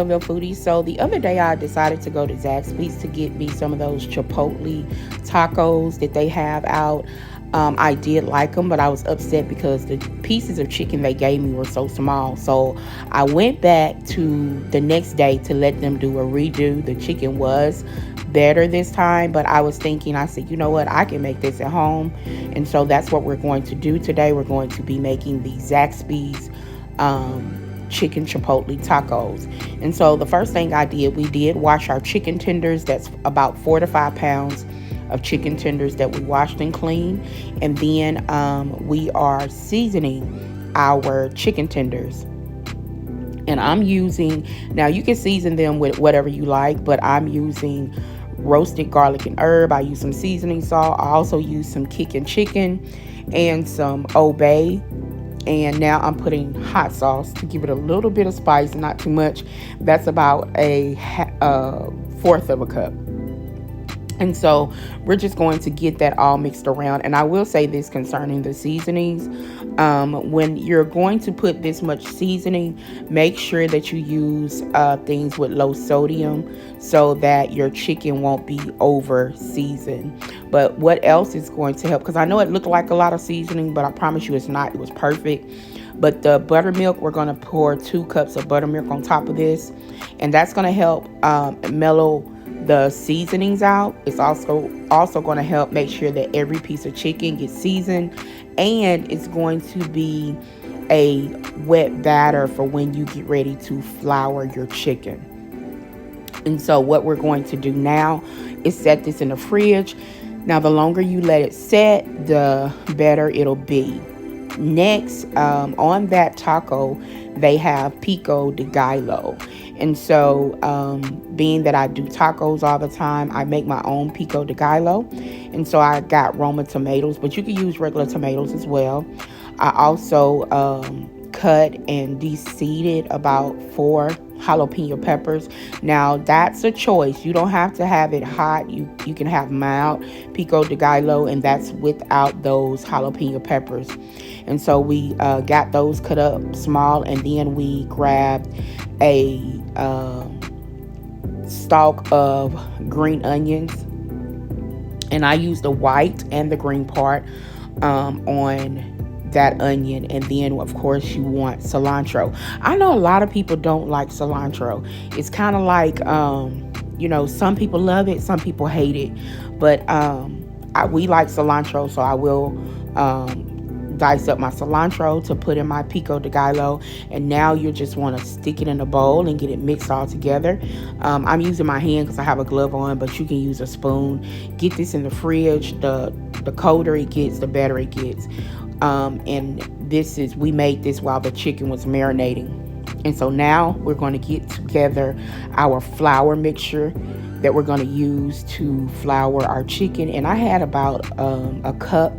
Millville Foodie. So the other day I decided to go to Zaxby's to get me some of those Chipotle tacos that they have out. I did like them, but I was upset because the pieces of chicken they gave me were so small. So I went back to the next day to let them do a redo. The chicken was better this time, but I was thinking, I said, you know what, I can make this at home. And so that's what we're going to do today. We're going to be making the Zaxby's chicken chipotle tacos. And so the first thing I did, we did wash our chicken tenders. That's about 4 to 5 pounds of chicken tenders that we washed and cleaned. And then we are seasoning our chicken tenders. And I'm using, now you can season them with whatever you like, but I'm using roasted garlic and herb. I use some seasoning salt. I also use some kicking chicken and some Obey. And now I'm putting hot sauce to give it a little bit of spice, not too much. That's about a fourth of a cup. And so we're just going to get that all mixed around. And I will say this concerning the seasonings. When you're going to put this much seasoning, make sure that you use things with low sodium so that your chicken won't be over seasoned. But what else is going to help? Because I know it looked like a lot of seasoning, but I promise you it's not. It was perfect. But the buttermilk, we're going to pour 2 cups of buttermilk on top of this. And that's going to help mellow the seasonings out. It's also going to help make sure that every piece of chicken gets seasoned, and it's going to be a wet batter for when you get ready to flour your chicken. And so what we're going to do now is set this in the fridge. Now the longer you let it set, the better it'll be. Next, on that taco, they have pico de gallo. And so, being that I do tacos all the time, I make my own pico de gallo. And so I got Roma tomatoes, but you can use regular tomatoes as well. I also cut and de-seeded about 4 jalapeno peppers. Now, that's a choice. You don't have to have it hot. You can have mild pico de gallo, and that's without those jalapeno peppers. And so we got those cut up small, and then we grabbed a stalk of green onions, and I used the white and the green part on that onion. And then of course you want cilantro. I know a lot of people don't like cilantro. It's kind of like some people love it, some people hate it, but we like cilantro, so I will dice up my cilantro to put in my pico de gallo. And now you just want to stick it in a bowl and get it mixed all together. I'm using my hand because I have a glove on, but you can use a spoon. Get this in the fridge. The colder it gets, the better it gets. And we made this while the chicken was marinating. And so now we're going to get together our flour mixture that we're going to use to flour our chicken. And I had about a cup,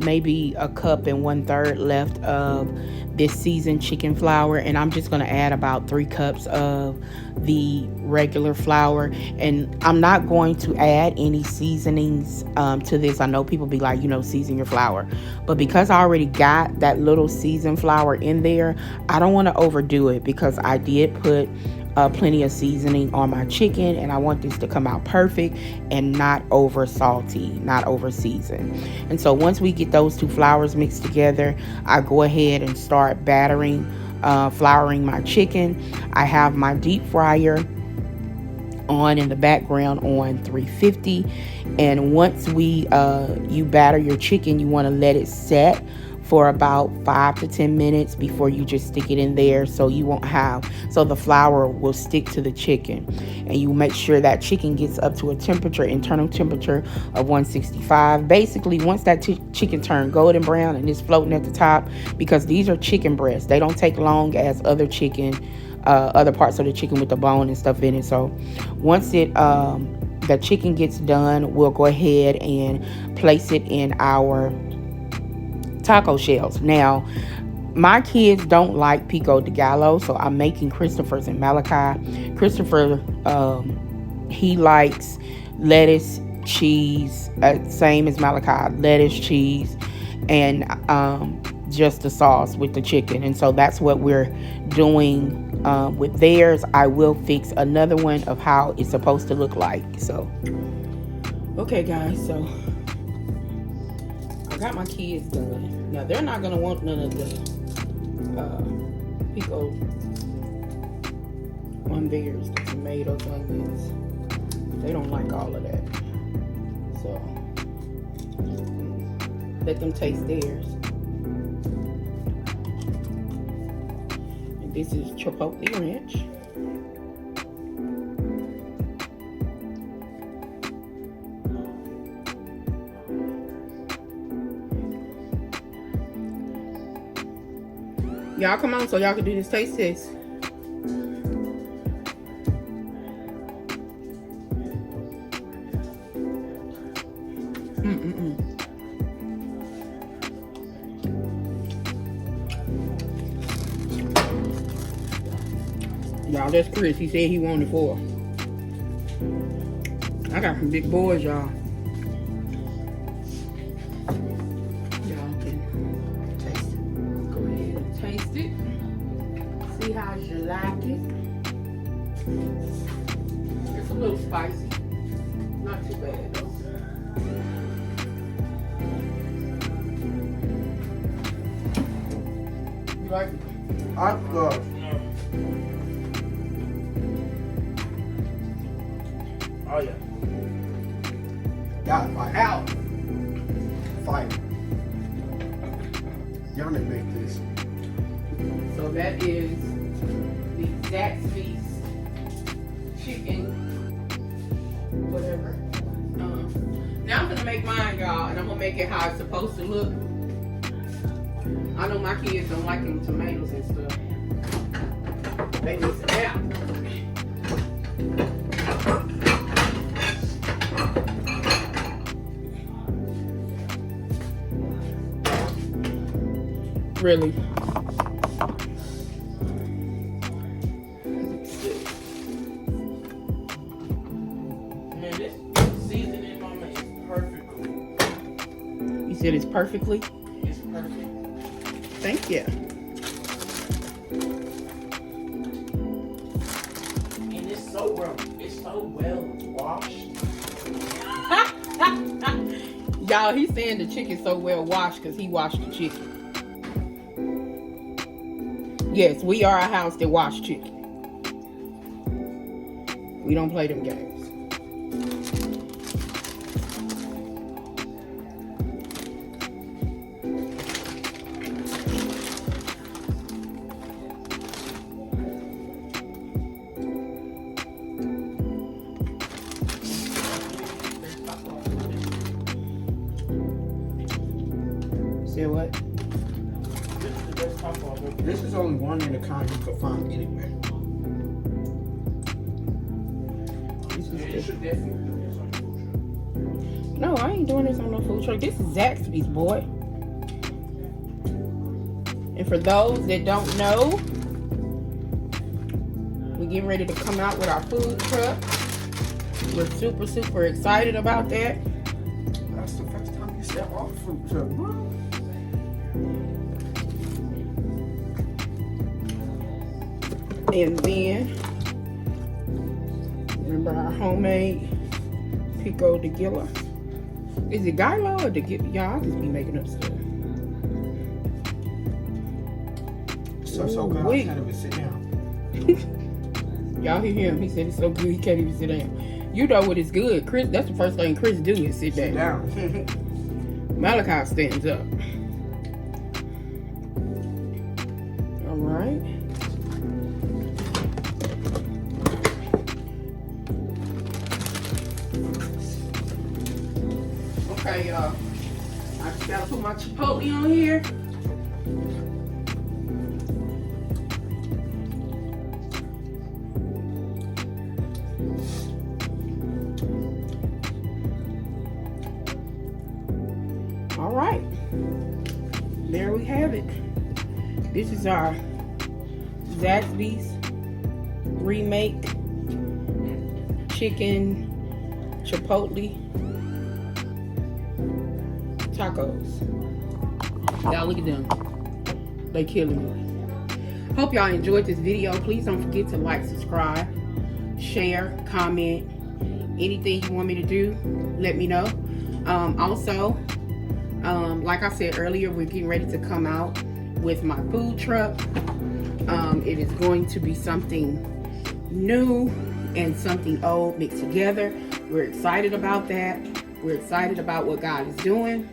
maybe a cup and 1/3 left of this seasoned chicken flour, and I'm just going to add about 3 cups of the regular flour. And I'm not going to add any seasonings to this. I know people be like, season your flour, but because I already got that little seasoned flour in there, I don't want to overdo it, because I did put plenty of seasoning on my chicken, and I want this to come out perfect and not over salty, not over seasoned. And so once we get those 2 flours mixed together, I go ahead and start flouring my chicken. I have my deep fryer on in the background on 350, and once you batter your chicken, you want to let it set for about 5 to 10 minutes before you just stick it in there, so the flour will stick to the chicken. And you make sure that chicken gets up to a internal temperature of 165. Basically, once that chicken turns golden brown and is floating at the top, because these are chicken breasts, they don't take long as other parts of the chicken with the bone and stuff in it. So once the chicken gets done, we'll go ahead and place it in our taco shells. Now, my kids don't like pico de gallo, so I'm making Christopher's and Malachi. Christopher, he likes lettuce, cheese, same as Malachi, lettuce, cheese, and just the sauce with the chicken. And so that's what we're doing with theirs, I will fix another one of how it's supposed to look like. So, okay, guys. So I got my kids done. Now they're not gonna want none of the pico on theirs, the tomatoes, onions. They don't like all of that. So let them taste theirs. And this is Chipotle Ranch. Y'all come on so y'all can do this taste test. Y'all, that's Chris. He said he wanted 4. I got some big boys, y'all. Y'all can taste it. Go ahead and taste it. See how you like it. It's a little spicy. Not too bad, though. You like it? I love it. Oh yeah. Got my out. Fire. Y'all didn't make this. So that is the Zaxby's chicken, whatever. Now I'm gonna make mine, y'all, and I'm gonna make it how it's supposed to look. I know my kids don't like them tomatoes and stuff. They miss it out. Really? Man, this seasoning, mama, is perfectly. You said it's perfectly? It's perfect. Thank you. And it's so well washed. Y'all, he's saying the chicken's so well washed because he washed the chicken. Yes, we are a house that wash chicken. We don't play them games. Say what? This is the best taco I've ever. This is only one in the kind you can find anywhere. You should definitely do this on the food truck. No, I ain't doing this on no food truck. This is Zaxby's, boy. And for those that don't know, we're getting ready to come out with our food truck. We're super, super excited about that. That's the first time you step off the food truck, bro. And then, remember our homemade pico de gallo. Is it gallo or de gallo? Y'all, I'll just be making up stuff. So good, I can't even sit down. Y'all hear him? He said it's so good he can't even sit down. You know what is good, Chris? That's the first thing Chris do is sit down. Malachi stands up. All right. Okay, y'all. I just gotta put my chipotle on here. All right, there we have it. This is our Zaxby's Remake chicken Chipotle tacos. Y'all look at them. They killing me. Hope y'all enjoyed this video. Please don't forget to like, subscribe, share, comment. Anything you want me to do, let me know. Also, like I said earlier, we're getting ready to come out with my food truck. It is going to be something new and something old mixed together. We're excited about that. We're excited about what God is doing.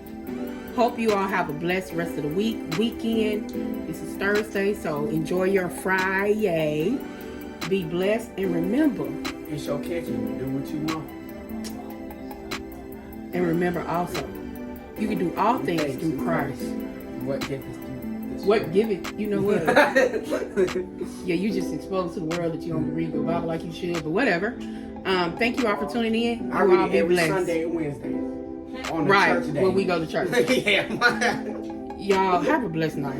Hope you all have a blessed rest of the weekend. This is Thursday, so enjoy your Friday. Be blessed, and remember, It's your kitchen. Do what you want. and remember also, you can do all things through Christ. What difference do this What give it? You know what? Yeah, you just exposed to the world that you don't read your Bible like you should, but whatever. Thank you all for tuning in. I You all read be every blessed. Sunday and Wednesday. On the Right, church day. when we go to church. Yeah. Y'all have a blessed night.